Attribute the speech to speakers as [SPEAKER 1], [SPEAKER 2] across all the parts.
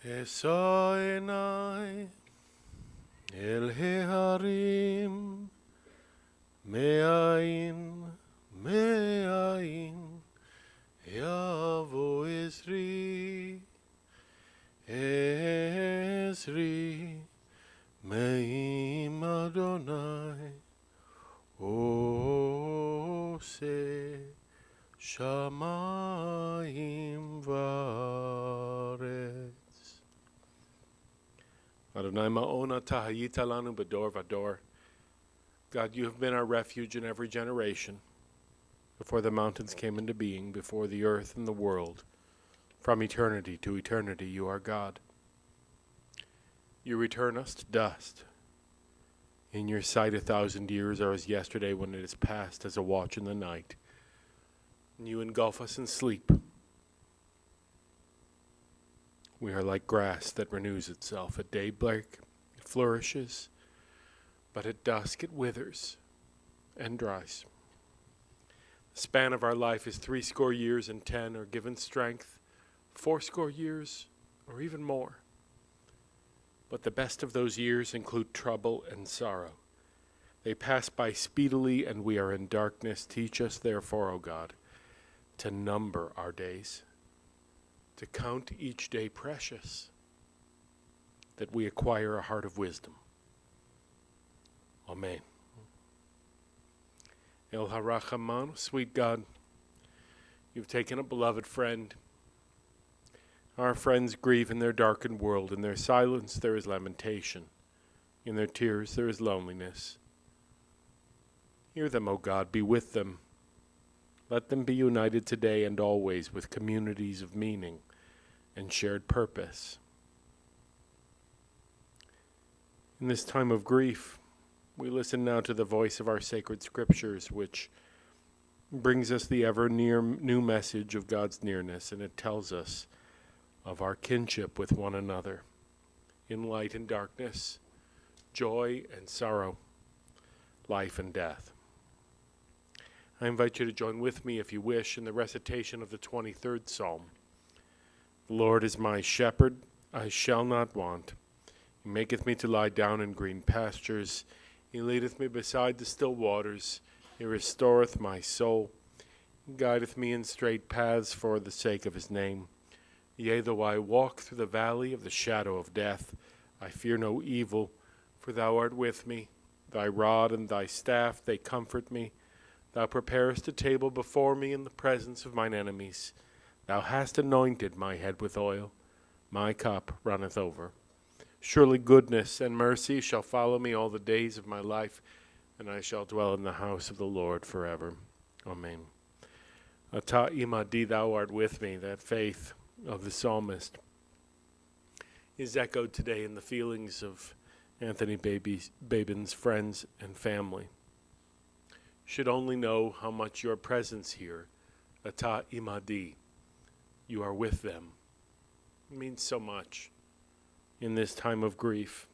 [SPEAKER 1] אשא עיניי אל ההרים, מאין יבוא עזרי, מעם אדוני עושה שמיים וארץ. Adonai ma'ona tahayita lanu b'dor v'dor. God, you have been our refuge in every generation. Before the mountains came into being, before the earth and the world, from eternity to eternity, you are God. You return us to dust. In your sight 1,000 years are as yesterday when it is past as a watch in the night. And you engulf us in sleep. We are like grass that renews itself. At daybreak it flourishes, but at dusk it withers and dries. The span of our life is 80 years and 10, or given strength, 80 years, or even more. But the best of those years include trouble and sorrow. They pass by speedily, and we are in darkness. Teach us, therefore, O God, to number our days, to count each day precious, that we acquire a heart of wisdom. Amen. El Harachaman, sweet God, you've taken a beloved friend. Our friends grieve in their darkened world. In their silence there is lamentation. In their tears there is loneliness. Hear them, O God, be with them. Let them be united today and always with communities of meaning and shared purpose. In this time of grief, we listen now to the voice of our sacred scriptures, which brings us the ever new message of God's nearness, and it tells us of our kinship with one another, in light and darkness, joy and sorrow, life and death. I invite you to join with me, if you wish, in the recitation of the 23rd Psalm. The Lord is my shepherd, I shall not want. He maketh me to lie down in green pastures. He leadeth me beside the still waters. He restoreth my soul. He guideth me in straight paths for the sake of his name. Yea, though I walk through the valley of the shadow of death, I fear no evil, for thou art with me. Thy rod and thy staff, they comfort me. Thou preparest a table before me in the presence of mine enemies. Thou hast anointed my head with oil. My cup runneth over. Surely goodness and mercy shall follow me all the days of my life, and I shall dwell in the house of the Lord forever. Amen. Ata imadi, thou art with me. That faith of the psalmist is echoed today in the feelings of Anthony Babin's friends and family. Should only know how much your presence here, Ata imadi, you are with them, it means so much in this time of grief.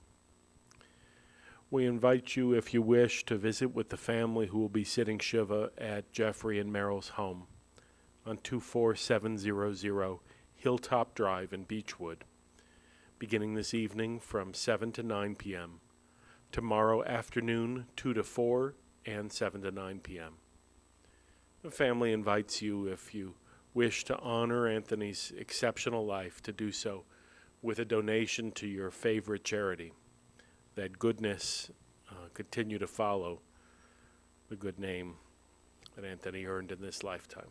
[SPEAKER 1] We invite you, if you wish, to visit with the family who will be sitting Shiva at Jeffrey and Merrill's home on 24700 Hilltop Drive in Beechwood, beginning this evening from 7 to 9 p.m., tomorrow afternoon 2 to 4, and 7 to 9 p.m. The family invites you, if you wish to honor Anthony's exceptional life, to do so with a donation to your favorite charity, that goodness continue to follow the good name that Anthony earned in this lifetime.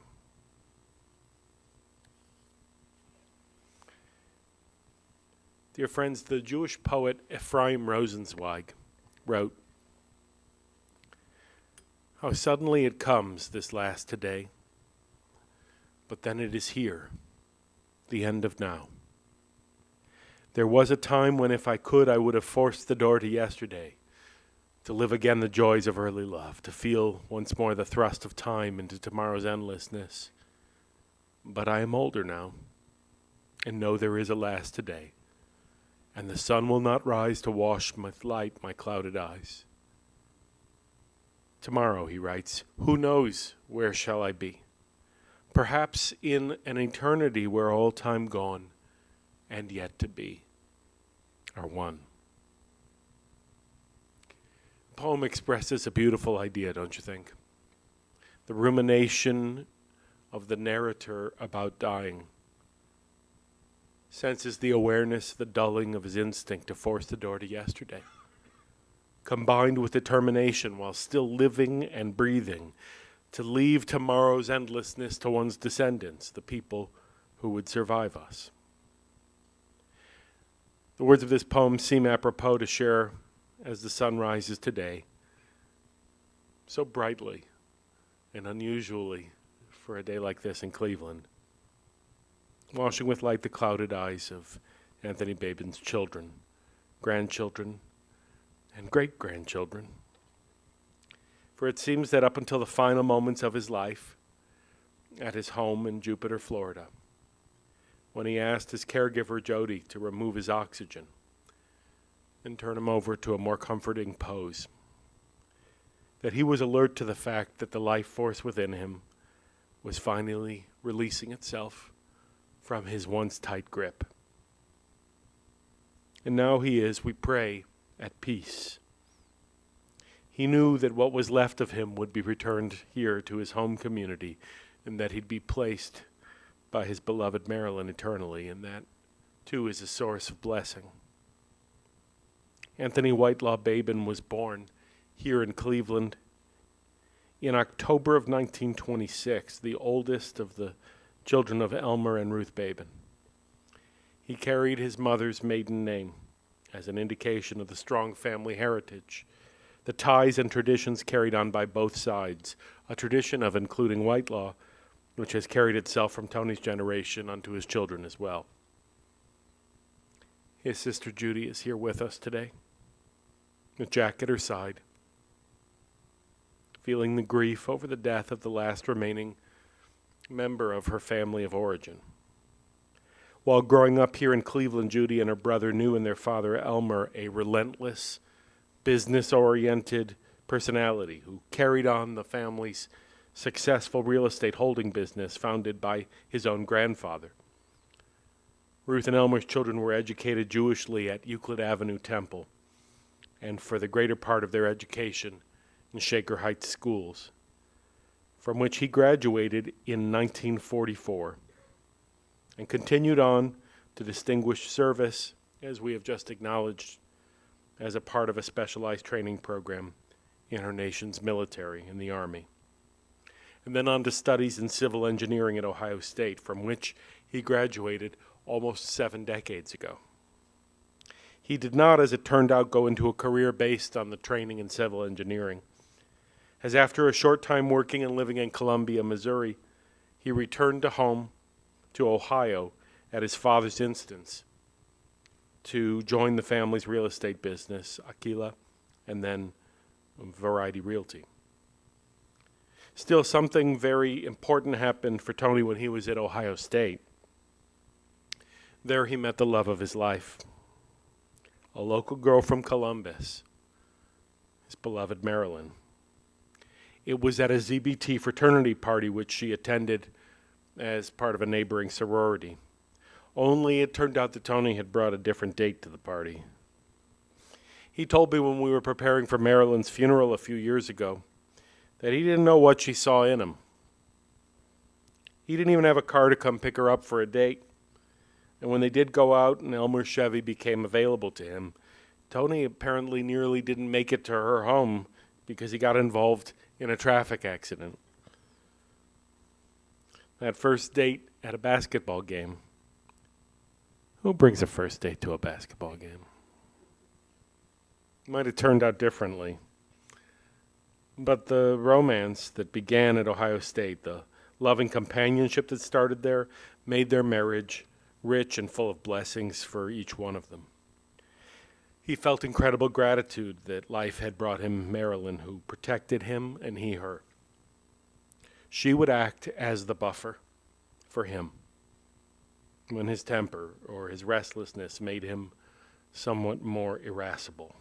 [SPEAKER 1] Dear friends, the Jewish poet Ephraim Rosenzweig wrote, "How suddenly it comes, this last today, but then it is here, the end of now. There was a time when if I could, I would have forced the door to yesterday, to live again the joys of early love, to feel once more the thrust of time into tomorrow's endlessness. But I am older now, and know there is a last today, and the sun will not rise to wash with light my clouded eyes. Tomorrow," he writes, "who knows where shall I be? Perhaps in an eternity where all time gone and yet to be are one. The poem expresses a beautiful idea, don't you think? The rumination of the narrator about dying senses the awareness, the dulling of his instinct to force the door to yesterday, combined with determination while still living and breathing to leave tomorrow's endlessness to one's descendants, the people who would survive us. The words of this poem seem apropos to share as the sun rises today, so brightly and unusually for a day like this in Cleveland, washing with light the clouded eyes of Anthony Babin's children, grandchildren, and great-grandchildren. For it seems that up until the final moments of his life, at his home in Jupiter, Florida, when he asked his caregiver, Jody, to remove his oxygen and turn him over to a more comforting pose, that he was alert to the fact that the life force within him was finally releasing itself from his once tight grip. And now he is, we pray, at peace. He knew that what was left of him would be returned here to his home community, and that he'd be placed by his beloved Marilyn eternally, and that, too, is a source of blessing. Anthony Whitelaw Babin was born here in Cleveland in October of 1926, the oldest of the children of Elmer and Ruth Babin. He carried his mother's maiden name as an indication of the strong family heritage, the ties and traditions carried on by both sides, a tradition of including Whitelaw, which has carried itself from Tony's generation onto his children as well. His sister Judy is here with us today, with Jack at her side, feeling the grief over the death of the last remaining member of her family of origin. While growing up here in Cleveland, Judy and her brother knew in their father Elmer a relentless, business-oriented personality who carried on the family's successful real estate holding business founded by his own grandfather. Ruth and Elmer's children were educated Jewishly at Euclid Avenue Temple, and for the greater part of their education in Shaker Heights schools, from which he graduated in 1944 and continued on to distinguished service, as we have just acknowledged, as a part of a specialized training program in our nation's military, in the Army, and then on to studies in civil engineering at Ohio State, from which he graduated almost 7 decades ago. He did not, as it turned out, go into a career based on the training in civil engineering, as after a short time working and living in Columbia, Missouri, he returned to Ohio at his father's instance to join the family's real estate business, Aquila, and then Variety Realty. Still, something very important happened for Tony when he was at Ohio State. There he met the love of his life, a local girl from Columbus, his beloved Marilyn. It was at a ZBT fraternity party which she attended as part of a neighboring sorority. Only it turned out that Tony had brought a different date to the party. He told me when we were preparing for Marilyn's funeral a few years ago that he didn't know what she saw in him. He didn't even have a car to come pick her up for a date. And when they did go out and Elmer's Chevy became available to him, Tony apparently nearly didn't make it to her home because he got involved in a traffic accident. That first date at a basketball game. Who brings a first date to a basketball game? Might have turned out differently. But the romance that began at Ohio State, the loving companionship that started there, made their marriage rich and full of blessings for each one of them. He felt incredible gratitude that life had brought him Marilyn, who protected him and he her. She would act as the buffer for him when his temper or his restlessness made him somewhat more irascible.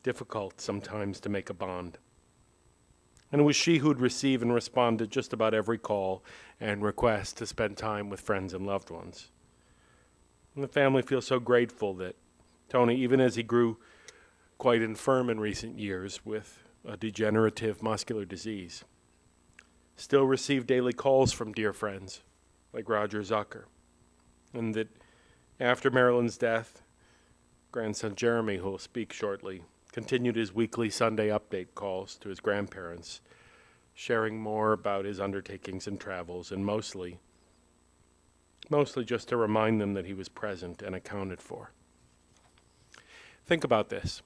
[SPEAKER 1] Difficult sometimes to make a bond. And it was she who'd receive and respond to just about every call and request to spend time with friends and loved ones. And the family feels so grateful that Tony, even as he grew quite infirm in recent years with a degenerative muscular disease, still received daily calls from dear friends like Roger Zucker. And that after Marilyn's death, grandson Jeremy, who will speak shortly, continued his weekly Sunday update calls to his grandparents, sharing more about his undertakings and travels, and mostly just to remind them that he was present and accounted for. Think about this.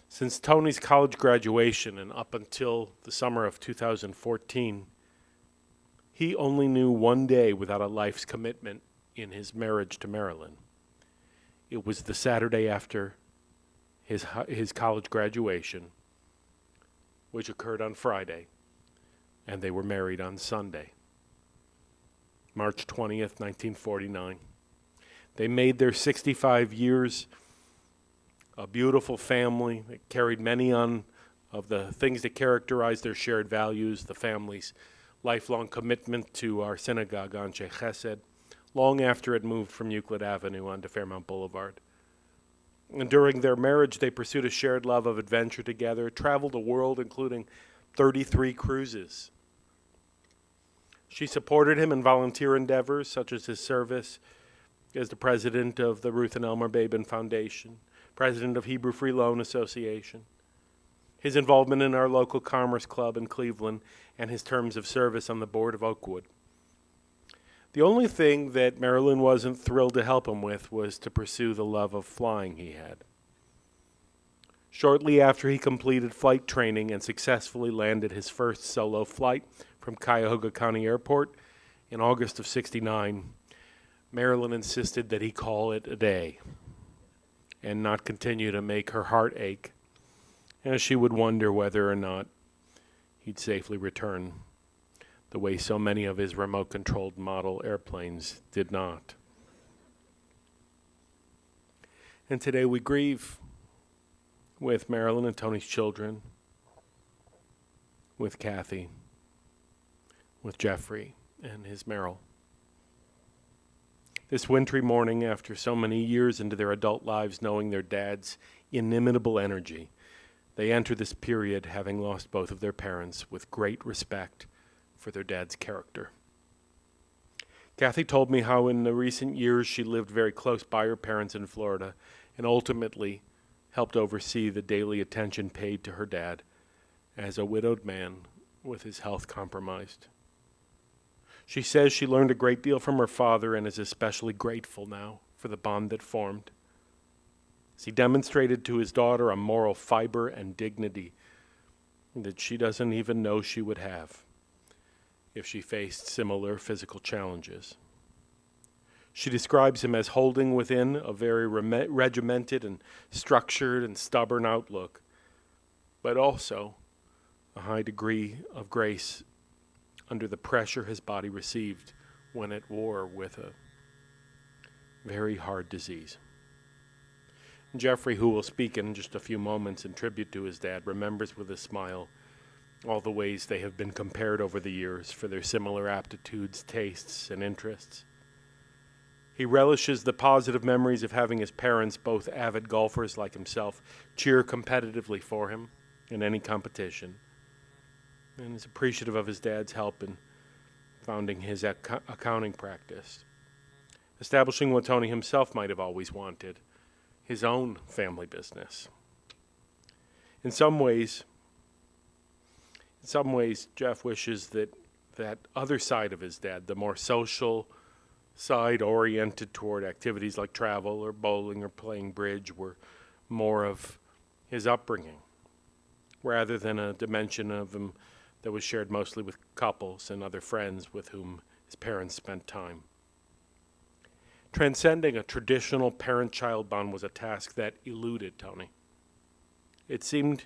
[SPEAKER 1] Since Tony's college graduation and up until the summer of 2014, he only knew one day without a life's commitment in his marriage to Marilyn. It was the Saturday after his college graduation, which occurred on Friday, and they were married on Sunday, March 20th, 1949. They made their 65 years a beautiful family that carried many of the things that characterized their shared values, the family's lifelong commitment to our synagogue on Anshe Chesed, long after it moved from Euclid Avenue onto Fairmount Boulevard. And during their marriage, they pursued a shared love of adventure together, traveled the world, including 33 cruises. She supported him in volunteer endeavors, such as his service as the president of the Ruth and Elmer Babin Foundation, president of Hebrew Free Loan Association, his involvement in our local Commerce Club in Cleveland, and his terms of service on the board of Oakwood. The only thing that Marilyn wasn't thrilled to help him with was to pursue the love of flying he had. Shortly after he completed flight training and successfully landed his first solo flight from Cuyahoga County Airport in August of '69, Marilyn insisted that he call it a day and not continue to make her heart ache, as she would wonder whether or not he'd safely return the way so many of his remote-controlled model airplanes did not. And today we grieve with Marilyn and Tony's children, with Kathy, with Jeffrey and his Merrill. This wintry morning, after so many years into their adult lives knowing their dad's inimitable energy, they enter this period, having lost both of their parents, with great respect for their dad's character. Kathy told me how in the recent years she lived very close by her parents in Florida and ultimately helped oversee the daily attention paid to her dad as a widowed man with his health compromised. She says she learned a great deal from her father and is especially grateful now for the bond that formed, as he demonstrated to his daughter a moral fiber and dignity that she doesn't even know she would have if she faced similar physical challenges. She describes him as holding within a very regimented and structured and stubborn outlook, but also a high degree of grace under the pressure his body received when at war with a very hard disease. Jeffrey, who will speak in just a few moments in tribute to his dad, remembers with a smile all the ways they have been compared over the years for their similar aptitudes, tastes, and interests. He relishes the positive memories of having his parents, both avid golfers like himself, cheer competitively for him in any competition, and is appreciative of his dad's help in founding his accounting practice, establishing what Tony himself might have always wanted, his own family business. In some ways, Jeff wishes that other side of his dad, the more social side oriented toward activities like travel or bowling or playing bridge, were more of his upbringing, rather than a dimension of him that was shared mostly with couples and other friends with whom his parents spent time. Transcending a traditional parent-child bond was a task that eluded Tony. It seemed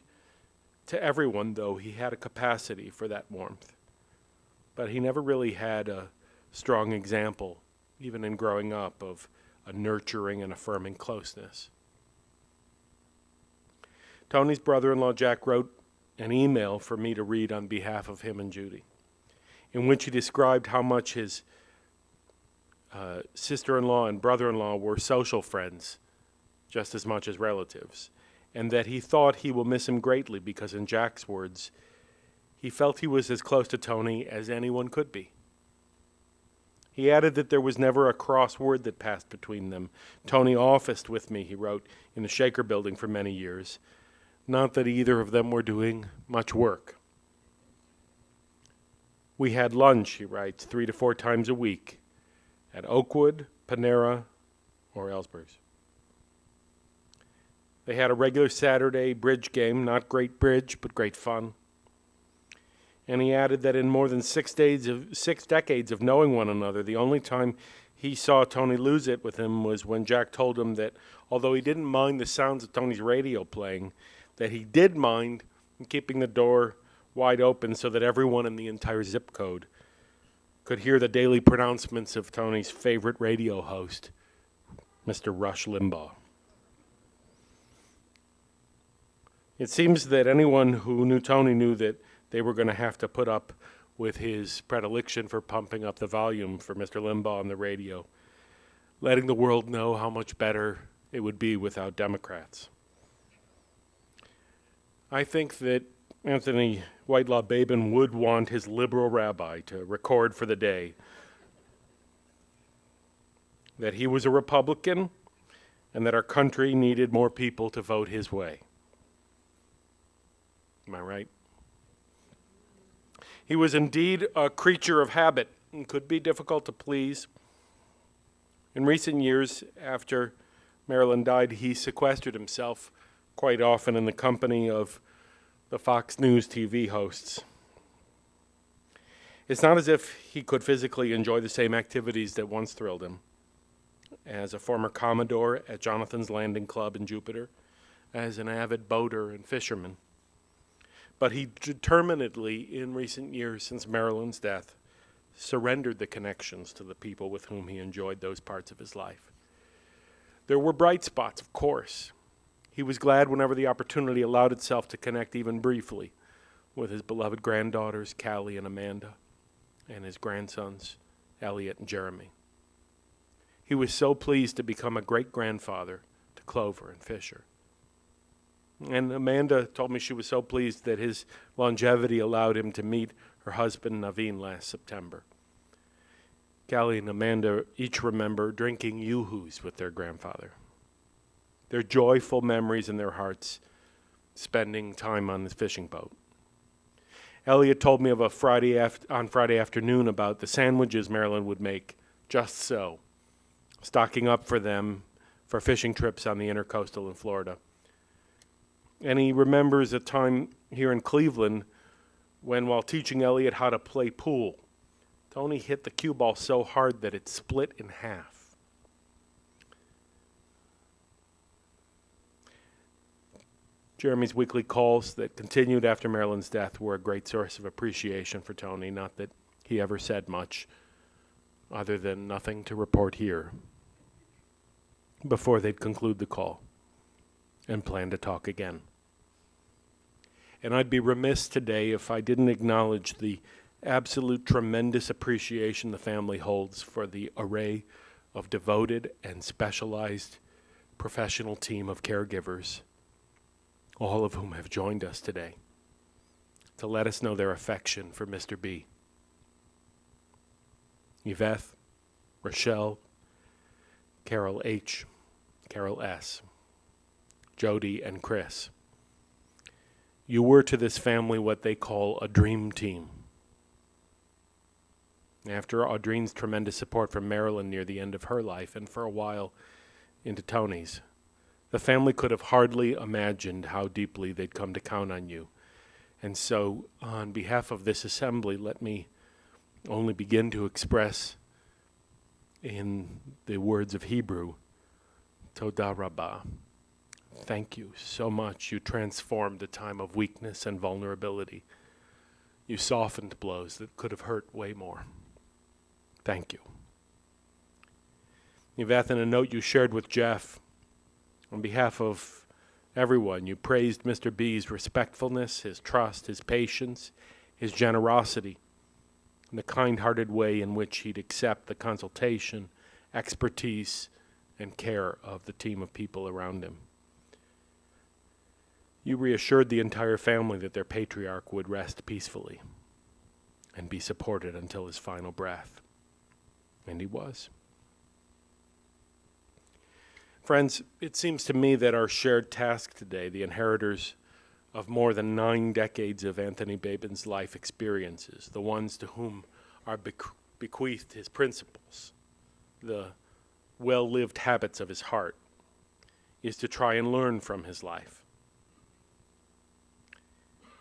[SPEAKER 1] to everyone, though, he had a capacity for that warmth, but he never really had a strong example, even in growing up, of a nurturing and affirming closeness. Tony's brother-in-law Jack wrote an email for me to read on behalf of him and Judy, in which he described how much his sister-in-law and brother-in-law were social friends just as much as relatives, and that he thought he will miss him greatly because, in Jack's words, he felt he was as close to Tony as anyone could be. He added that there was never a cross word that passed between them. Tony officed with me, he wrote, in the Shaker building for many years. Not that either of them were doing much work. We had lunch, he writes, 3 to 4 times a week at Oakwood, Panera, or Ellsberg's. They had a regular Saturday bridge game, not great bridge, but great fun. And he added that in more than 6 decades of knowing one another, the only time he saw Tony lose it with him was when Jack told him that although he didn't mind the sounds of Tony's radio playing, that he did mind keeping the door wide open so that everyone in the entire zip code could hear the daily pronouncements of Tony's favorite radio host, Mr. Rush Limbaugh. It seems that anyone who knew Tony knew that they were going to have to put up with his predilection for pumping up the volume for Mr. Limbaugh on the radio, letting the world know how much better it would be without Democrats. I think that Anthony Whitelaw Babin would want his liberal rabbi to record for the day that he was a Republican and that our country needed more people to vote his way. Am I right? He was indeed a creature of habit and could be difficult to please. In recent years, after Marilyn died, he sequestered himself quite often in the company of the Fox News TV hosts. It's not as if he could physically enjoy the same activities that once thrilled him. As a former Commodore at Jonathan's Landing Club in Jupiter, as an avid boater and fisherman. But he determinedly, in recent years since Marilyn's death, surrendered the connections to the people with whom he enjoyed those parts of his life. There were bright spots, of course. He was glad whenever the opportunity allowed itself to connect even briefly with his beloved granddaughters, Callie and Amanda, and his grandsons, Elliot and Jeremy. He was so pleased to become a great-grandfather to Clover and Fisher. And Amanda told me she was so pleased that his longevity allowed him to meet her husband, Naveen, last September. Callie and Amanda each remember drinking yoo-hoos with their grandfather. Their joyful memories in their hearts, spending time on the fishing boat. Elliot told me of on Friday afternoon about the sandwiches Marilyn would make, just so, stocking up for them for fishing trips on the intercoastal in Florida. And he remembers a time here in Cleveland when, while teaching Elliot how to play pool, Tony hit the cue ball so hard that it split in half. Jeremy's weekly calls that continued after Marilyn's death were a great source of appreciation for Tony, not that he ever said much, other than nothing to report here, before they'd conclude the call and plan to talk again. And I'd be remiss today if I didn't acknowledge the absolute tremendous appreciation the family holds for the array of devoted and specialized professional team of caregivers, all of whom have joined us today, to let us know their affection for Mr. B. Yvette, Rochelle, Carol H., Carol S., Jody, and Chris. You were to this family what they call a dream team. After Audrine's tremendous support from Marilyn near the end of her life, and for a while into Tony's, the family could have hardly imagined how deeply they'd come to count on you. And so, on behalf of this assembly, let me only begin to express, in the words of Hebrew, Todah Rabbah. Thank you so much. You transformed a time of weakness and vulnerability. You softened blows that could have hurt way more. Thank you. Yvette, in a note you shared with Jeff, on behalf of everyone, you praised Mr. B's respectfulness, his trust, his patience, his generosity, and the kind-hearted way in which he'd accept the consultation expertise, and care of the team of people around him. You reassured the entire family that their patriarch would rest peacefully and be supported until his final breath. And he was. Friends, it seems to me that our shared task today, the inheritors of more than 9 decades of Anthony Babin's life experiences, the ones to whom are bequeathed his principles, the well-lived habits of his heart, is to try and learn from his life.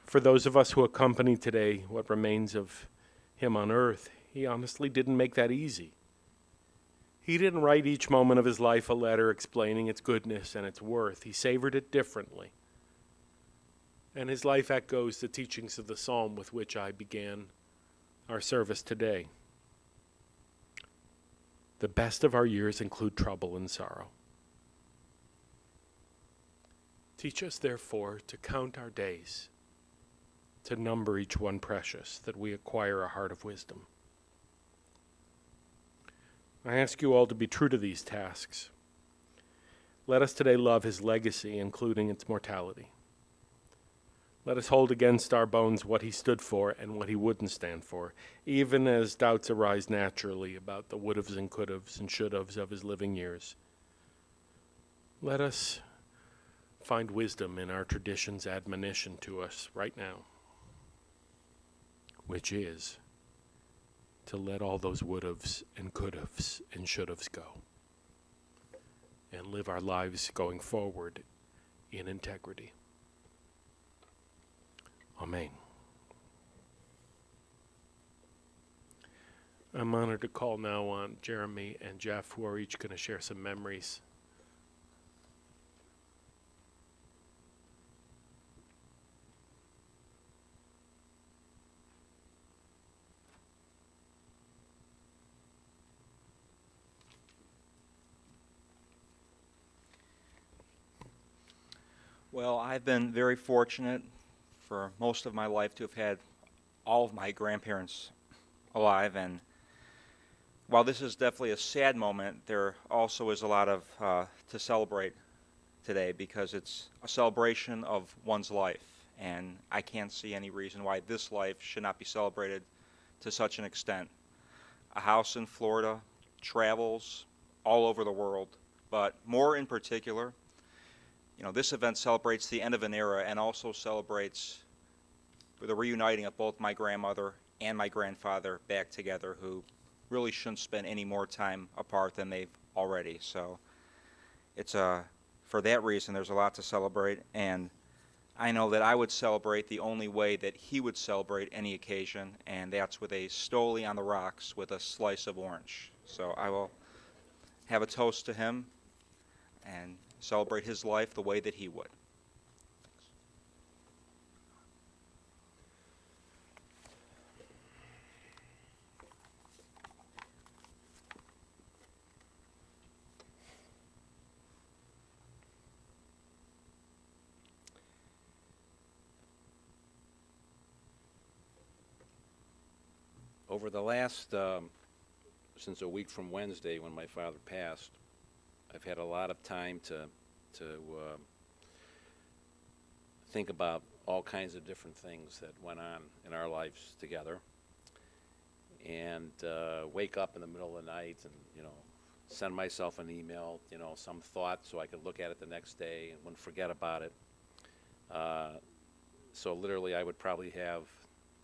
[SPEAKER 1] For those of us who accompany today what remains of him on earth, he honestly didn't make that easy. He didn't write each moment of his life a letter explaining its goodness and its worth. He savored it differently. And his life echoes the teachings of the psalm with which I began our service today. The best of our years include trouble and sorrow. Teach us, therefore, to count our days, to number each one precious, that we acquire a heart of wisdom. I ask you all to be true to these tasks. Let us today love his legacy, including its mortality. Let us hold against our bones what he stood for and what he wouldn't stand for, even as doubts arise naturally about the would-haves and could-haves and should-haves of his living years. Let us find wisdom in our tradition's admonition to us right now, which is to let all those would-haves and could-haves and should-haves go and live our lives going forward in integrity. Amen. I'm honored to call now on Jeremy and Jeff, who are each going to share some memories.
[SPEAKER 2] Well, I've been very fortunate for most of my life to have had all of my grandparents alive, and while this is definitely a sad moment, there also is a lot of to celebrate today, because it's a celebration of one's life, and I can't see any reason why this life should not be celebrated to such an extent. A house in Florida, travels all over the world, but more in particular, this event celebrates the end of an era and also celebrates the reuniting of both my grandmother and my grandfather back together, who really shouldn't spend any more time apart than they've already. So it's for that reason, there's a lot to celebrate, and I know that I would celebrate the only way that he would celebrate any occasion, and that's with a Stoli on the rocks with a slice of orange. So I will have a toast to him and celebrate his life the way that he would.
[SPEAKER 3] Over the last, since a week from Wednesday when my father passed, I've had a lot of time to think about all kinds of different things that went on in our lives together, and wake up in the middle of the night and send myself an email, some thought so I could look at it the next day and wouldn't forget about it. So literally I would probably have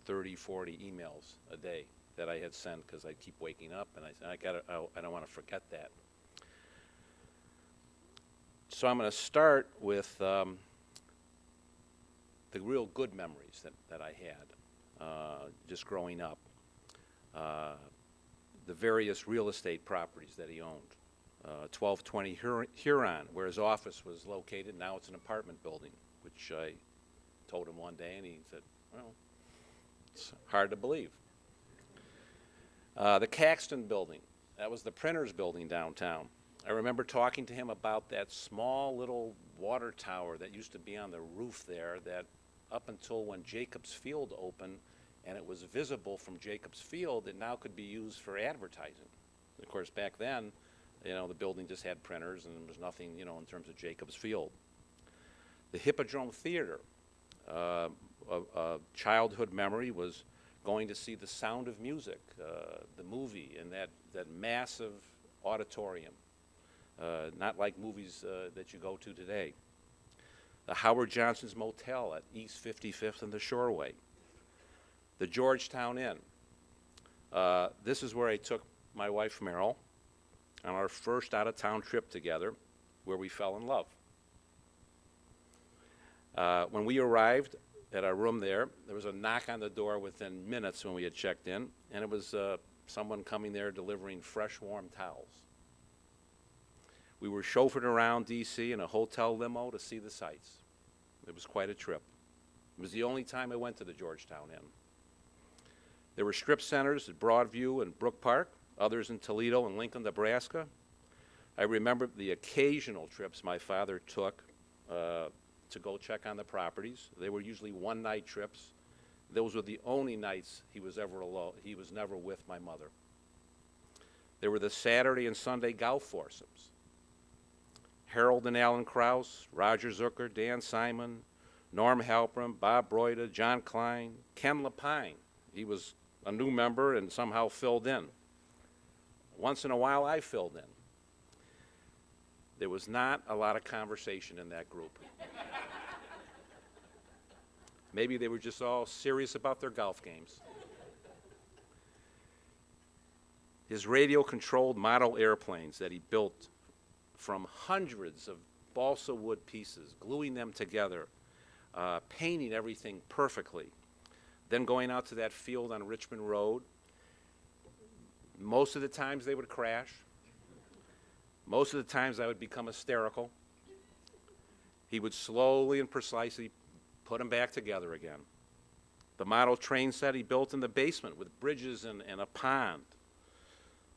[SPEAKER 3] 30, 40 emails a day that I had sent, because I keep waking up and I said, I don't want to forget that. So I'm going to start with the real good memories that I had just growing up. The various real estate properties that he owned. 1220 Huron, where his office was located. Now it's an apartment building, which I told him one day, and he said, well, it's hard to believe. The Caxton building, that was the printer's building downtown. I remember talking to him about that small little water tower that used to be on the roof there, that up until when Jacobs Field opened and it was visible from Jacobs Field, it now could be used for advertising. Of course, back then, The building just had printers, and there was nothing, in terms of Jacobs Field. The Hippodrome Theater, a childhood memory was going to see The Sound of Music, the movie, in that massive auditorium, not like movies that you go to today. The Howard Johnson's Motel at East 55th and the Shoreway. The Georgetown Inn. This is where I took my wife Meryl on our first out-of-town trip together, where we fell in love. When we arrived at our room there was a knock on the door within minutes when we had checked in, and it was someone coming there delivering fresh, warm towels. We were chauffeured around D.C. in a hotel limo to see the sights. It was quite a trip. It was the only time I went to the Georgetown Inn. There were strip centers at Broadview and Brook Park, others in Toledo and Lincoln, Nebraska. I remember the occasional trips my father took to go check on the properties. They were usually one-night trips. Those were the only nights he was ever alone. He was never with my mother. There were the Saturday and Sunday golf foursomes. Harold and Alan Krause, Roger Zucker, Dan Simon, Norm Halpern, Bob Broida, John Klein, Ken Lapine. He was a new member and somehow filled in. Once in a while, I filled in. There was not a lot of conversation in that group. Maybe they were just all serious about their golf games. His radio-controlled model airplanes that he built from hundreds of balsa wood pieces, gluing them together, painting everything perfectly, then going out to that field on Richmond Road. Most of the times they would crash. Most of the times I would become hysterical. He would slowly and precisely put them back together again. The model train set he built in the basement with bridges and a pond.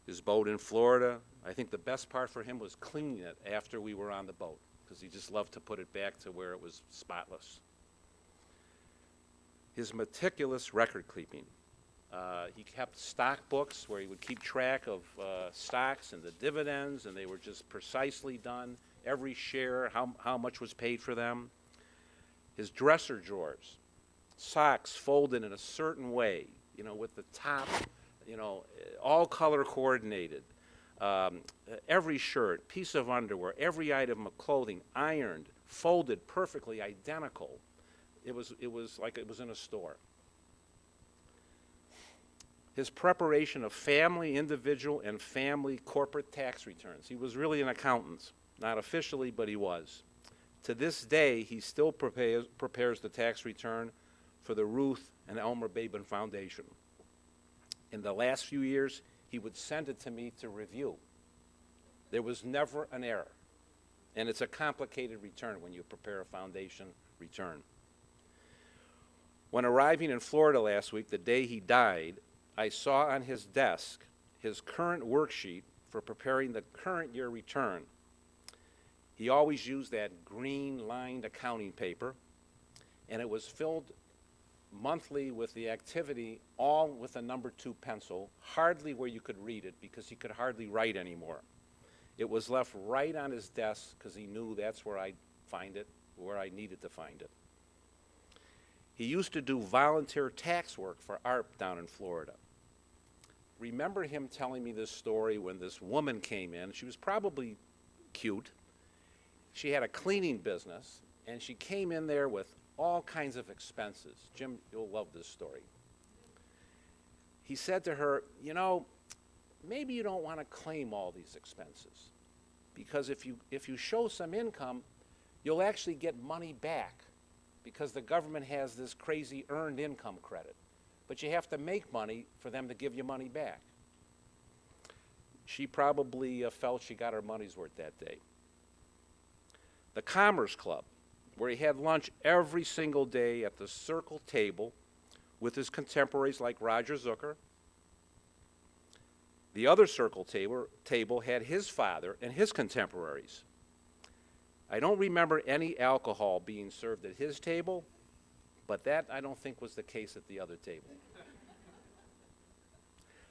[SPEAKER 3] His boat in Florida, I think the best part for him was cleaning it after we were on the boat, because he just loved to put it back to where it was spotless. His meticulous record keeping. He kept stock books where he would keep track of stocks and the dividends, and they were just precisely done. Every share, how much was paid for them. His dresser drawers, socks folded in a certain way, with the top, all color coordinated. Every shirt, piece of underwear, every item of clothing, ironed, folded perfectly identical. It was like it was in a store. His preparation of family, individual, and family corporate tax returns. He was really an accountant, not officially, but he was. To this day, he still prepares the tax return for the Ruth and Elmer Babin Foundation. In the last few years, he would send it to me to review. There was never an error. And it's a complicated return when you prepare a foundation return. When arriving in Florida last week, the day he died, I saw on his desk his current worksheet for preparing the current year return. He always used that green-lined accounting paper, and it was filled monthly with the activity, all with a number 2 pencil, hardly where you could read it because he could hardly write anymore. It was left right on his desk because he knew that's where I'd find it, where I needed to find it. He used to do volunteer tax work for ARP down in Florida. Remember him telling me this story when this woman came in. She was probably cute. She had a cleaning business, and she came in there with all kinds of expenses. Jim, you'll love this story. He said to her, maybe you don't want to claim all these expenses, because if you show some income, you'll actually get money back, because the government has this crazy earned income credit. But you have to make money for them to give you money back. She probably felt she got her money's worth that day. The Commerce Club, where he had lunch every single day at the circle table with his contemporaries like Roger Zucker. The other circle table had his father and his contemporaries. I don't remember any alcohol being served at his table, but that I don't think was the case at the other table.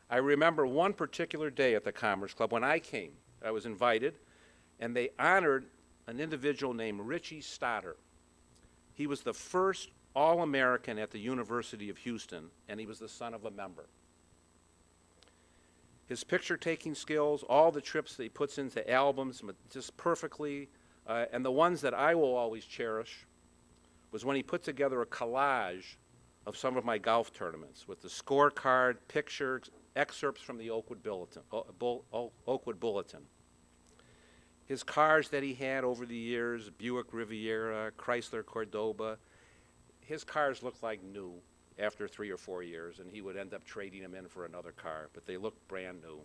[SPEAKER 3] I remember one particular day at the Commerce Club when I came I was invited, and they honored an individual named Richie Stoddard. He was the first All-American at the University of Houston, and he was the son of a member. His picture-taking skills, all the trips that he puts into albums, just perfectly, and the ones that I will always cherish was when he put together a collage of some of my golf tournaments with the scorecard, pictures, excerpts from the Oakwood Bulletin. His cars that he had over the years, Buick Riviera, Chrysler Cordoba, his cars looked like new after 3 or 4 years, and he would end up trading them in for another car, but they looked brand new.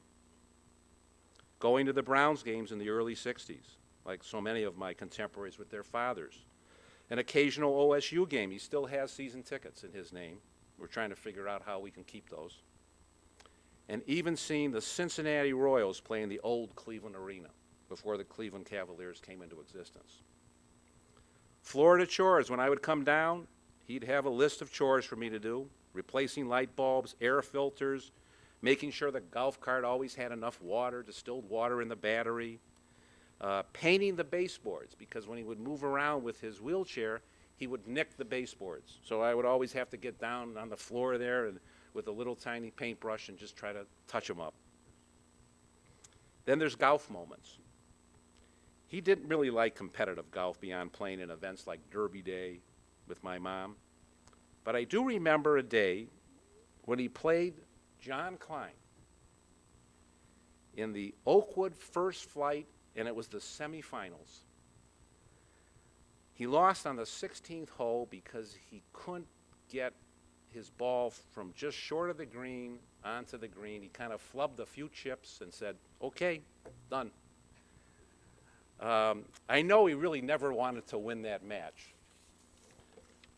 [SPEAKER 3] Going to the Browns games in the early 60s, like so many of my contemporaries with their fathers. An occasional OSU game. He still has season tickets in his name. We're trying to figure out how we can keep those. And even seeing the Cincinnati Royals play in the old Cleveland Arena before the Cleveland Cavaliers came into existence. Florida chores. When I would come down, he'd have a list of chores for me to do, replacing light bulbs, air filters, making sure the golf cart always had enough water, distilled water in the battery, painting the baseboards, because when he would move around with his wheelchair, he would nick the baseboards. So I would always have to get down on the floor there and with a little tiny paintbrush and just try to touch them up. Then there's golf moments. He didn't really like competitive golf beyond playing in events like Derby Day with my mom. But I do remember a day when he played John Klein in the Oakwood First Flight, and it was the semifinals. He lost on the 16th hole because he couldn't get his ball from just short of the green onto the green. He kind of flubbed a few chips and said, okay, done. I know he really never wanted to win that match.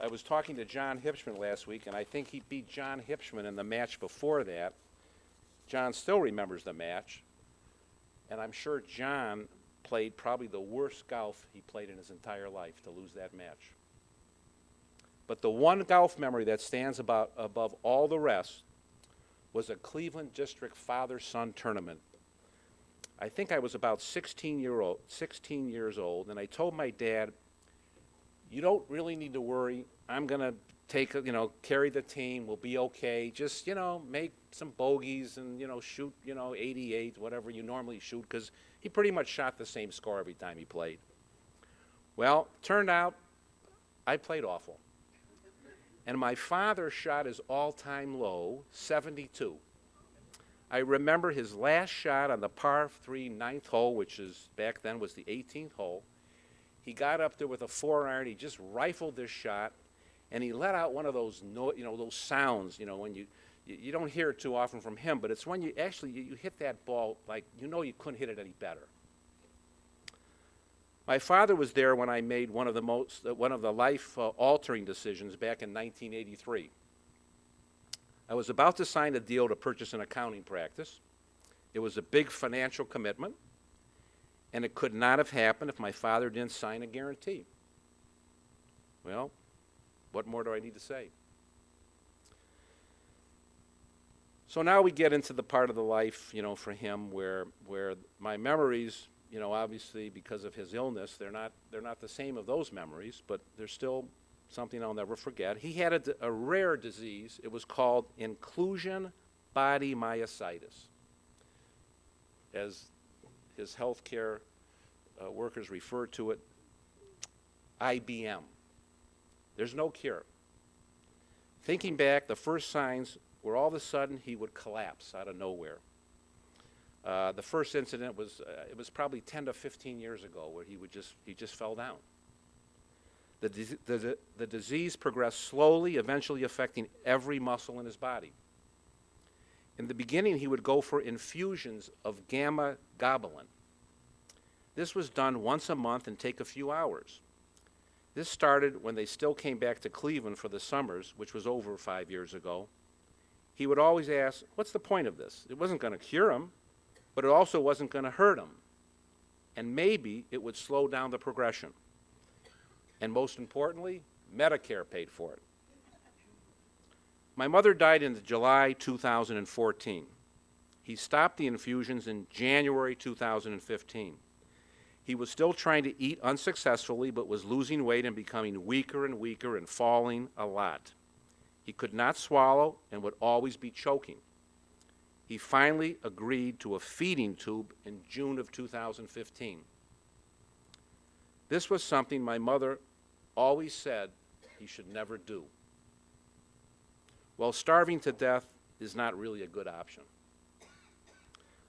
[SPEAKER 3] I was talking to John Hipschman last week, and I think he beat John Hipschman in the match before that. John still remembers the match, and I'm sure John played probably the worst golf he played in his entire life to lose that match. But the one golf memory that stands above all the rest was a Cleveland District father-son tournament. I think I was about 16 years old, and I told my dad, you don't really need to worry. I'm going to carry the team. We'll be okay. Just, make some bogeys and, shoot, 88, whatever you normally shoot, because he pretty much shot the same score every time he played. Well, turned out I played awful. And my father shot his all-time low, 72. I remember his last shot on the par 3 ninth hole, which is back then was the 18th hole. He got up there with a 4-iron. He just rifled this shot, and he let out one of those, those sounds. When you don't hear it too often from him, but it's when you hit that ball like you couldn't hit it any better. My father was there when I made one of the life-altering decisions back in 1983. I was about to sign a deal to purchase an accounting practice. It was a big financial commitment, and it could not have happened if my father didn't sign a guarantee. Well, what more do I need to say? So now we get into the part of the life, for him where my memories, obviously because of his illness, they're not the same of those memories, but they're still something I'll never forget. He had a rare disease. It was called inclusion body myositis, as his healthcare workers refer to it, IBM. There's no cure. Thinking back, the first signs were all of a sudden he would collapse out of nowhere. The first incident was it was probably 10 to 15 years ago, where he just fell down. The disease progressed slowly, eventually affecting every muscle in his body. In the beginning, he would go for infusions of gamma globulin. This was done once a month and take a few hours. This started when they still came back to Cleveland for the summers, which was over 5 years ago. He would always ask, what's the point of this? It wasn't going to cure him, but it also wasn't going to hurt him. And maybe it would slow down the progression. And most importantly, Medicare paid for it. My mother died in July 2014. He stopped the infusions in January 2015. He was still trying to eat unsuccessfully, but was losing weight and becoming weaker and weaker and falling a lot. He could not swallow and would always be choking. He finally agreed to a feeding tube in June of 2015. This was something my mother always said he should never do. Well, starving to death is not really a good option.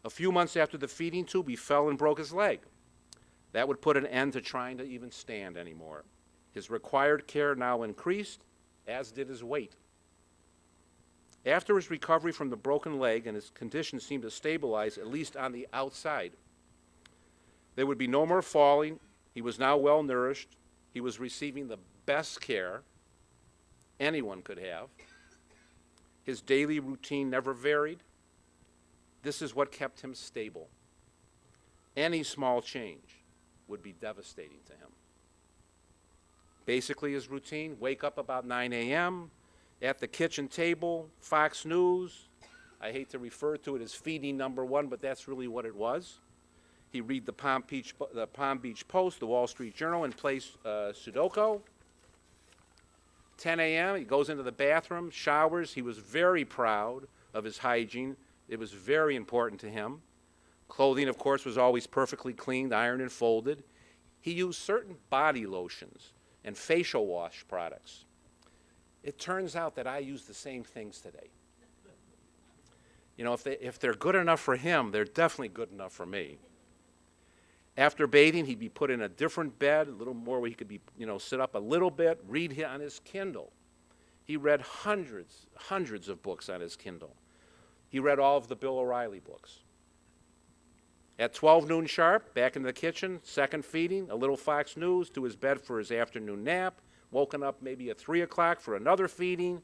[SPEAKER 3] A few months after the feeding tube, he fell and broke his leg. That would put an end to trying to even stand anymore. His required care now increased, as did his weight. After his recovery from the broken leg and his condition seemed to stabilize, at least on the outside, there would be no more falling. He was now well nourished. He was receiving the best care anyone could have. His daily routine never varied. This is what kept him stable. Any small change would be devastating to him. Basically, his routine: wake up about 9 a.m., at the kitchen table, Fox News. I hate to refer to it as feeding number one, but that's really what it was. He'd read the Palm Beach Post, the Wall Street Journal, and play Sudoku. 10 a.m., he goes into the bathroom, showers. He was very proud of his hygiene. It was very important to him. Clothing, of course, was always perfectly cleaned, ironed, and folded. He used certain body lotions and facial wash products. It turns out that I use the same things today. You know, if they're good enough for him, they're definitely good enough for me. After bathing, he'd be put in a different bed, a little more where he could be, sit up a little bit, read on his Kindle. He read hundreds of books on his Kindle. He read all of the Bill O'Reilly books. At 12 noon sharp, back in the kitchen, second feeding, a little Fox News, to his bed for his afternoon nap, woken up maybe at 3 o'clock for another feeding.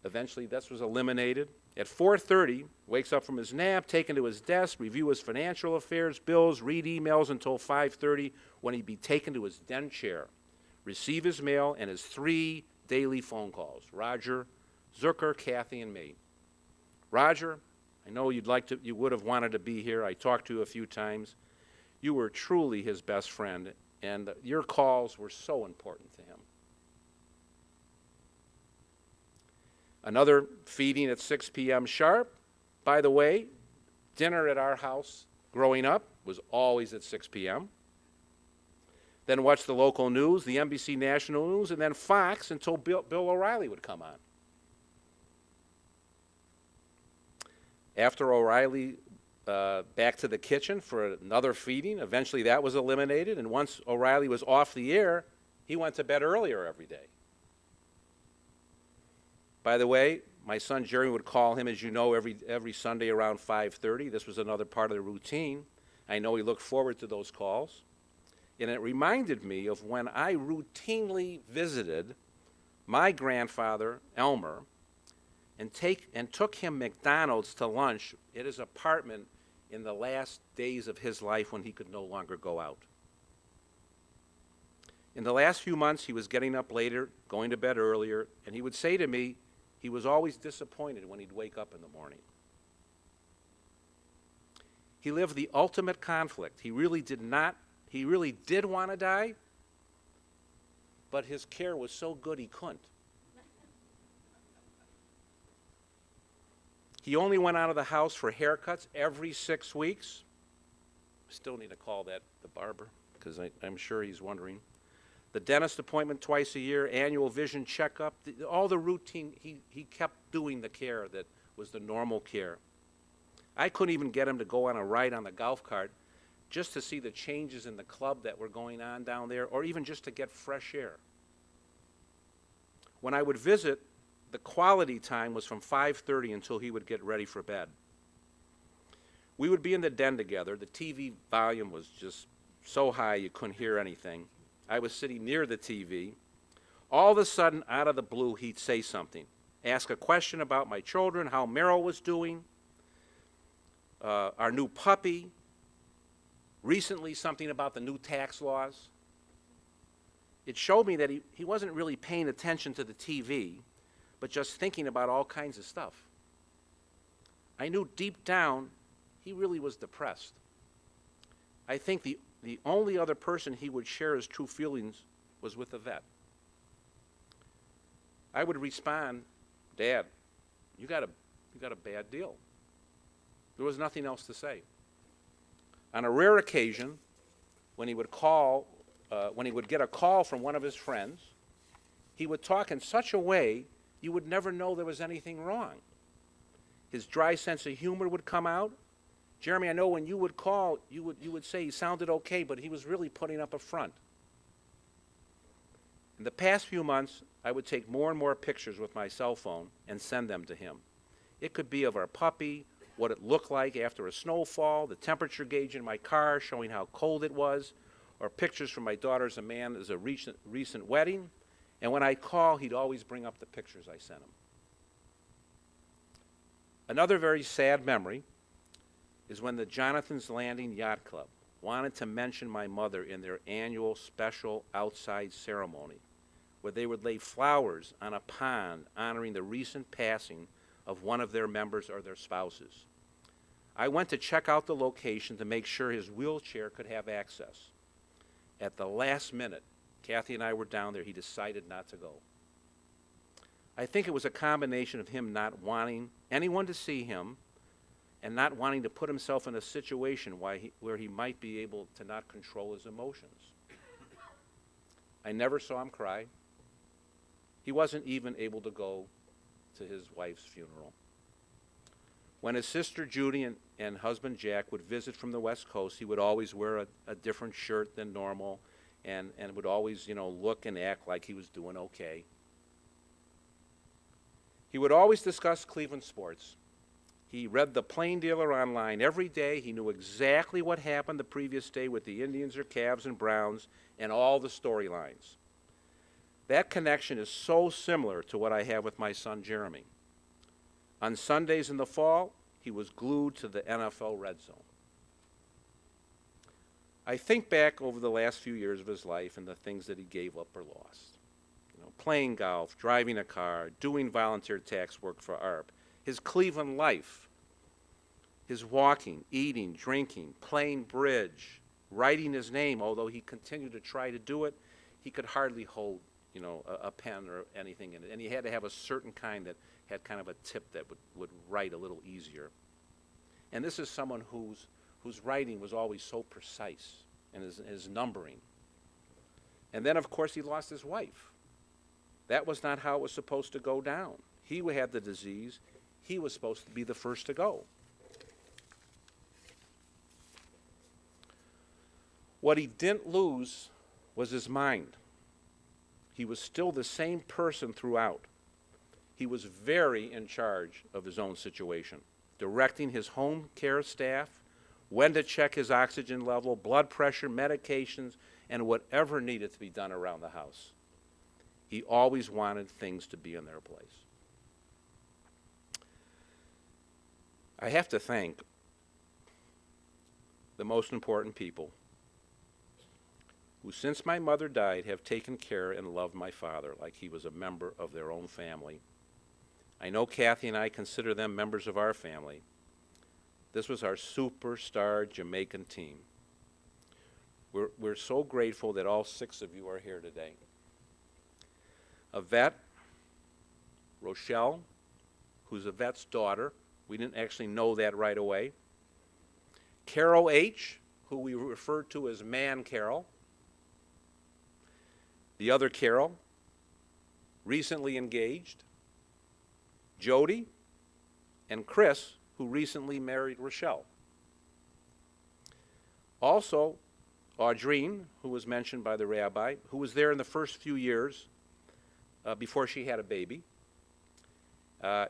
[SPEAKER 3] Eventually, this was eliminated. At 4:30, wakes up from his nap, taken to his desk, review his financial affairs, bills, read emails until 5:30, when he'd be taken to his den chair, receive his mail and his 3 daily phone calls: Roger, Zucker, Kathy, and me. Roger, I know you would have wanted to be here. I talked to you a few times. You were truly his best friend, and your calls were so important to him. Another feeding at 6 p.m. sharp. By the way, dinner at our house growing up was always at 6 p.m. Then watch the local news, the NBC National News, and then Fox until Bill O'Reilly would come on. After O'Reilly, back to the kitchen for another feeding. Eventually that was eliminated, and once O'Reilly was off the air, he went to bed earlier every day. By the way, my son Jerry would call him, as you know, every Sunday around 5:30. This was another part of the routine. I know he looked forward to those calls. And it reminded me of when I routinely visited my grandfather, Elmer, and took him McDonald's to lunch at his apartment in the last days of his life when he could no longer go out. In the last few months, he was getting up later, going to bed earlier, and he would say to me he was always disappointed when he'd wake up in the morning. He lived the ultimate conflict. He really did want to die, but his care was so good he couldn't. He only went out of the house for haircuts every 6 weeks. Still need to call that the barber, because I'm sure he's wondering. The dentist appointment twice a year, annual vision checkup, all the routine, he kept doing the care that was the normal care. I couldn't even get him to go on a ride on the golf cart just to see the changes in the club that were going on down there, or even just to get fresh air. When I would visit, the quality time was from 5:30 until he would get ready for bed. We would be in the den together. The TV volume was just so high you couldn't hear anything. I was sitting near the TV. All of a sudden, out of the blue, he'd say something. Ask a question about my children, how Meryl was doing, our new puppy, recently something about the new tax laws. It showed me that he wasn't really paying attention to the TV, but just thinking about all kinds of stuff. I knew deep down he really was depressed. I think the only other person he would share his true feelings was with the vet. I would respond, Dad, you got a bad deal. There was nothing else to say. On a rare occasion, when he would get a call from one of his friends, he would talk in such a way you would never know there was anything wrong. His dry sense of humor would come out. Jeremy, I know when you would call, you would say he sounded okay, but he was really putting up a front. In the past few months, I would take more and more pictures with my cell phone and send them to him. It could be of our puppy, what it looked like after a snowfall, the temperature gauge in my car showing how cold it was, or pictures from my daughter's Amanda's recent wedding. And when I'd call, he'd always bring up the pictures I sent him. Another very sad memory is when the Jonathan's Landing Yacht Club wanted to mention my mother in their annual special outside ceremony, where they would lay flowers on a pond honoring the recent passing of one of their members or their spouses. I went to check out the location to make sure his wheelchair could have access. At the last minute, Kathy and I were down there, he decided not to go. I think it was a combination of him not wanting anyone to see him and not wanting to put himself in a situation where he might be able to not control his emotions. I never saw him cry. He wasn't even able to go to his wife's funeral. When his sister Judy and husband Jack would visit from the West Coast, he would always wear a different shirt than normal and would always, look and act like he was doing okay. He would always discuss Cleveland sports. He read the Plain Dealer online every day. He knew exactly what happened the previous day with the Indians or Cavs and Browns and all the storylines. That connection is so similar to what I have with my son Jeremy. On Sundays in the fall, he was glued to the NFL Red Zone. I think back over the last few years of his life and the things that he gave up or lost. Playing golf, driving a car, doing volunteer tax work for ARP, his Cleveland life, his walking, eating, drinking, playing bridge, writing his name, although he continued to try to do it, he could hardly hold, a pen or anything in it. And he had to have a certain kind that had kind of a tip that would write a little easier. And this is someone whose writing was always so precise in his numbering. And then, of course, he lost his wife. That was not how it was supposed to go down. He had the disease. He was supposed to be the first to go. What he didn't lose was his mind. He was still the same person throughout. He was very in charge of his own situation, directing his home care staff, when to check his oxygen level, blood pressure, medications, and whatever needed to be done around the house. He always wanted things to be in their place. I have to thank the most important people who, since my mother died, have taken care and loved my father like he was a member of their own family. I know Kathy and I consider them members of our family. This was our superstar Jamaican team. We're so grateful that all 6 of you are here today. Yvette, Rochelle, who's Yvette's daughter. We didn't actually know that right away. Carol H., who we refer to as Man Carol. The other Carol, recently engaged. Jody, and Chris, who recently married Rochelle. Also, Audrine, who was mentioned by the rabbi, who was there in the first few years before she had a baby.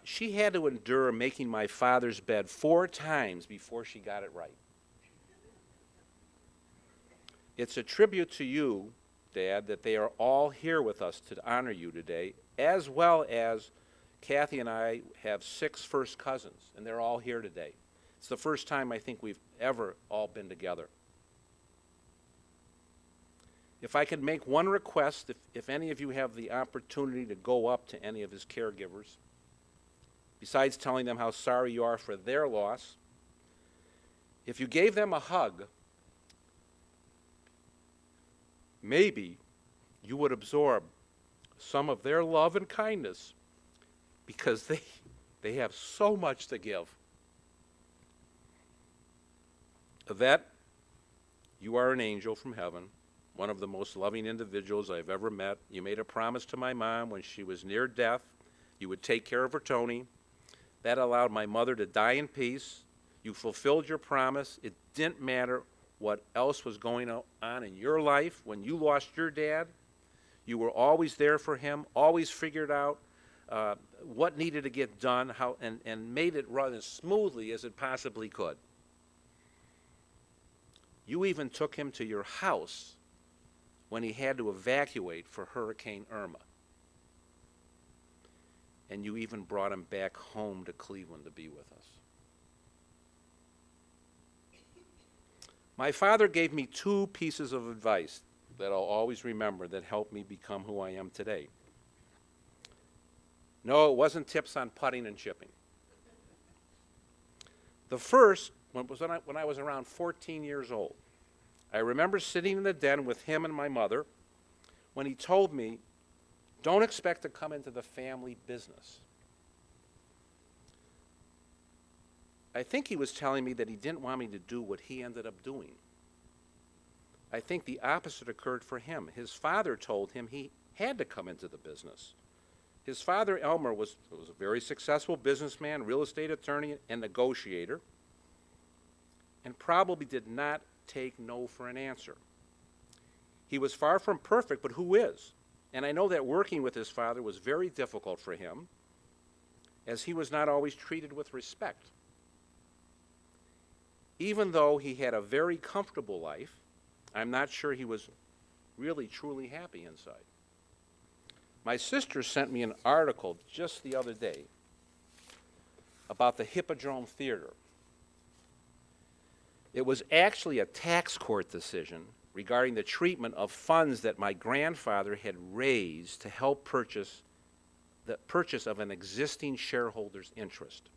[SPEAKER 3] She had to endure making my father's bed 4 times before she got it right. It's a tribute to you, Dad, that they are all here with us to honor you today, as well as Kathy and I have 6 first cousins, and they're all here today. It's the first time I think we've ever all been together. If I could make one request, if any of you have the opportunity to go up to any of his caregivers, besides telling them how sorry you are for their loss, if you gave them a hug, maybe you would absorb some of their love and kindness because they have so much to give. Yvette, you are an angel from heaven, one of the most loving individuals I've ever met. You made a promise to my mom when she was near death. You would take care of her Tony. That allowed my mother to die in peace. You fulfilled your promise. It didn't matter what else was going on in your life. When you lost your dad, you were always there for him, always figured out what needed to get done, and made it run as smoothly as it possibly could. You even took him to your house when he had to evacuate for Hurricane Irma. And you even brought him back home to Cleveland to be with us. My father gave me two pieces of advice that I'll always remember that helped me become who I am today. No, it wasn't tips on putting and chipping. The first was when I was around 14 years old. I remember sitting in the den with him and my mother when he told me, "Don't expect to come into the family business." I think he was telling me that he didn't want me to do what he ended up doing. I think the opposite occurred for him. His father told him he had to come into the business. His father, Elmer, was a very successful businessman, real estate attorney, and negotiator, and probably did not take no for an answer. He was far from perfect, but who is? And I know that working with his father was very difficult for him, as he was not always treated with respect. Even though he had a very comfortable life, I'm not sure he was really truly happy inside. My sister sent me an article just the other day about the Hippodrome Theater. It was actually a tax court decision regarding the treatment of funds that my grandfather had raised to help purchase the purchase of an existing shareholder's interest.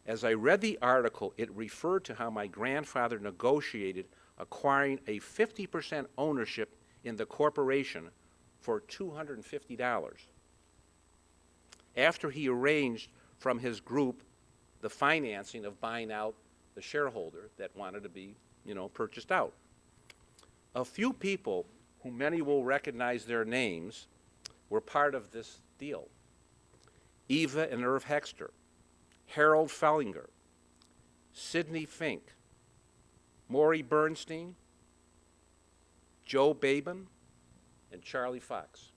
[SPEAKER 3] As I read the article, it referred to how my grandfather negotiated acquiring a 50% ownership in the corporation for $250 after he arranged from his group the financing of buying out the shareholder that wanted to be, purchased out. A few people, who many will recognize their names, were part of this deal. Eva and Irv Hexter, Harold Fellinger, Sidney Fink, Maury Bernstein, Joe Babin, and Charlie Fox.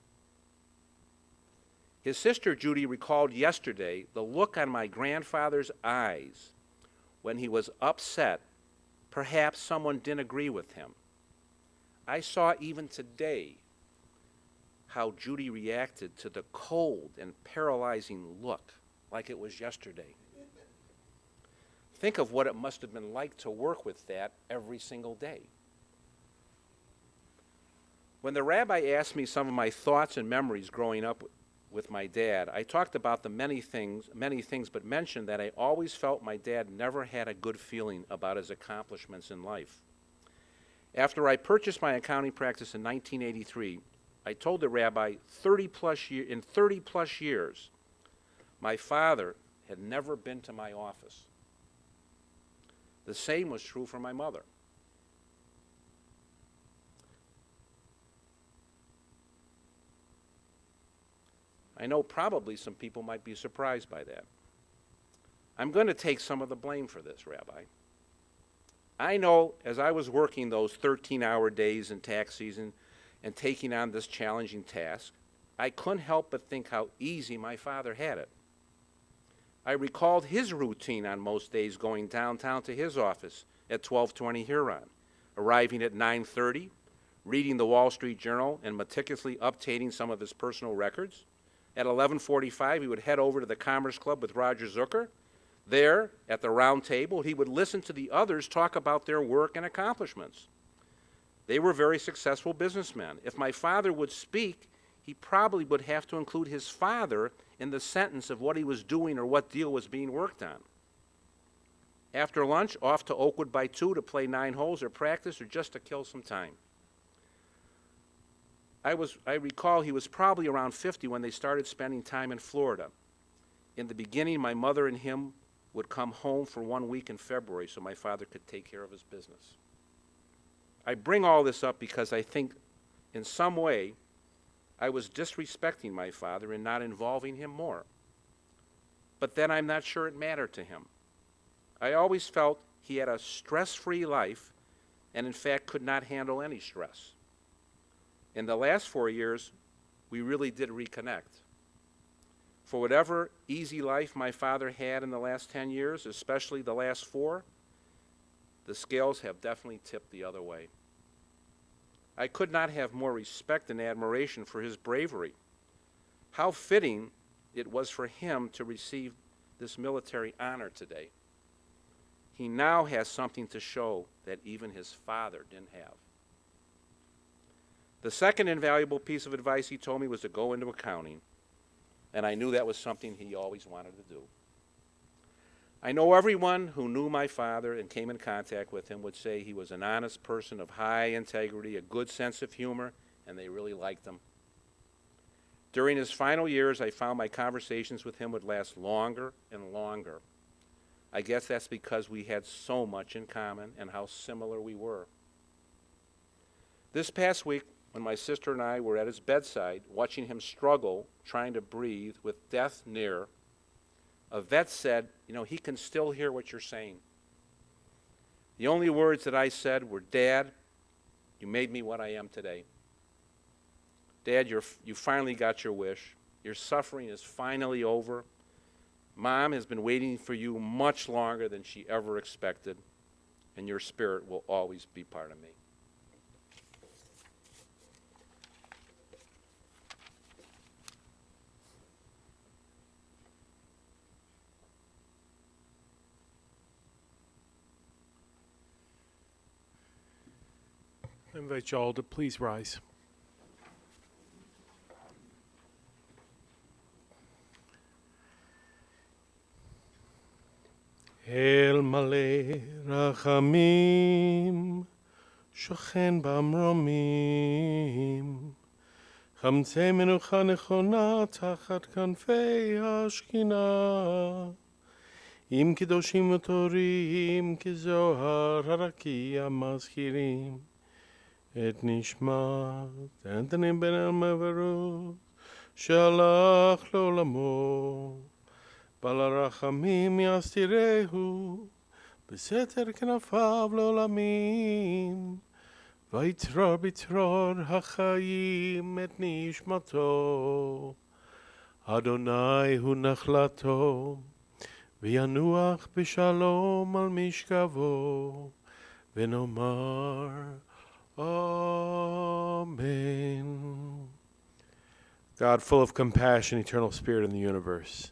[SPEAKER 3] His sister Judy recalled yesterday the look on my grandfather's eyes when he was upset. Perhaps someone didn't agree with him. I saw even today how Judy reacted to the cold and paralyzing look, like it was yesterday. Think of what it must have been like to work with that every single day. When the rabbi asked me some of my thoughts and memories growing up with my dad, I talked about the many things, but mentioned that I always felt my dad never had a good feeling about his accomplishments in life. After I purchased my accounting practice in 1983, I told the rabbi in 30 plus years, my father had never been to my office. The same was true for my mother. I know probably some people might be surprised by that. I'm going to take some of the blame for this, Rabbi. I know as I was working those 13-hour days in tax season and taking on this challenging task, I couldn't help but think how easy my father had it. I recalled his routine on most days going downtown to his office at 1220 Huron, arriving at 9:30, reading the Wall Street Journal and meticulously updating some of his personal records. At 11:45, he would head over to the Commerce Club with Roger Zucker. There, at the round table, he would listen to the others talk about their work and accomplishments. They were very successful businessmen. If my father would speak, he probably would have to include his father in the sentence of what he was doing or what deal was being worked on. After lunch, off to Oakwood by 2 to play 9 holes or practice or just to kill some time. I recall he was probably around 50 when they started spending time in Florida. In the beginning, my mother and him would come home for 1 week in February so my father could take care of his business. I bring all this up because I think in some way I was disrespecting my father in not involving him more. But then I'm not sure it mattered to him. I always felt he had a stress-free life and in fact could not handle any stress. In the last 4 years, we really did reconnect. For whatever easy life my father had in the last 10 years, especially the last 4, the scales have definitely tipped the other way. I could not have more respect and admiration for his bravery. How fitting it was for him to receive this military honor today. He now has something to show that even his father didn't have. The second invaluable piece of advice he told me was to go into accounting, and I knew that was something he always wanted to do. I know everyone who knew my father and came in contact with him would say he was an honest person of high integrity, a good sense of humor, and they really liked him. During his final years, I found my conversations with him would last longer and longer. I guess that's because we had so much in common and how similar we were. This past week, when my sister and I were at his bedside, watching him struggle, trying to breathe with death near, a vet said, he can still hear what you're saying. The only words that I said were, Dad, you made me what I am today. Dad, you finally got your wish. Your suffering is finally over. Mom has been waiting for you much longer than she ever expected, and your spirit will always be part of me.
[SPEAKER 1] I invite you all to please rise. אל מלא רחמים, שוכן במרומים, חמצי מנוחה נכונה תחת כנפי השכינה. עם קדושים וטהורים כזוהר הרקיע מזכירים את נשמת אנתוני בן אלמברות שהלך לעולמו. בעל הרחמים יסתירהו בסתר כנפיו לעולמים, ויצרור בצרור החיים את נשמתו. אדוני הוא נחלתו, וינוח בשלום על משכבו, ונאמר Amen. God, full of compassion, eternal spirit in the universe,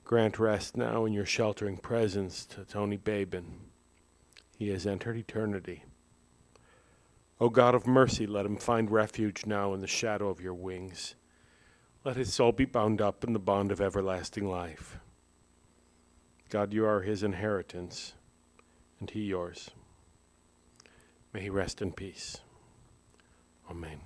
[SPEAKER 1] grant rest now in your sheltering presence to Tony Babin. He has entered eternity. O God of mercy, let him find refuge now in the shadow of your wings. Let his soul be bound up in the bond of everlasting life. God, you are his inheritance, and he yours. May he rest in peace. Amen.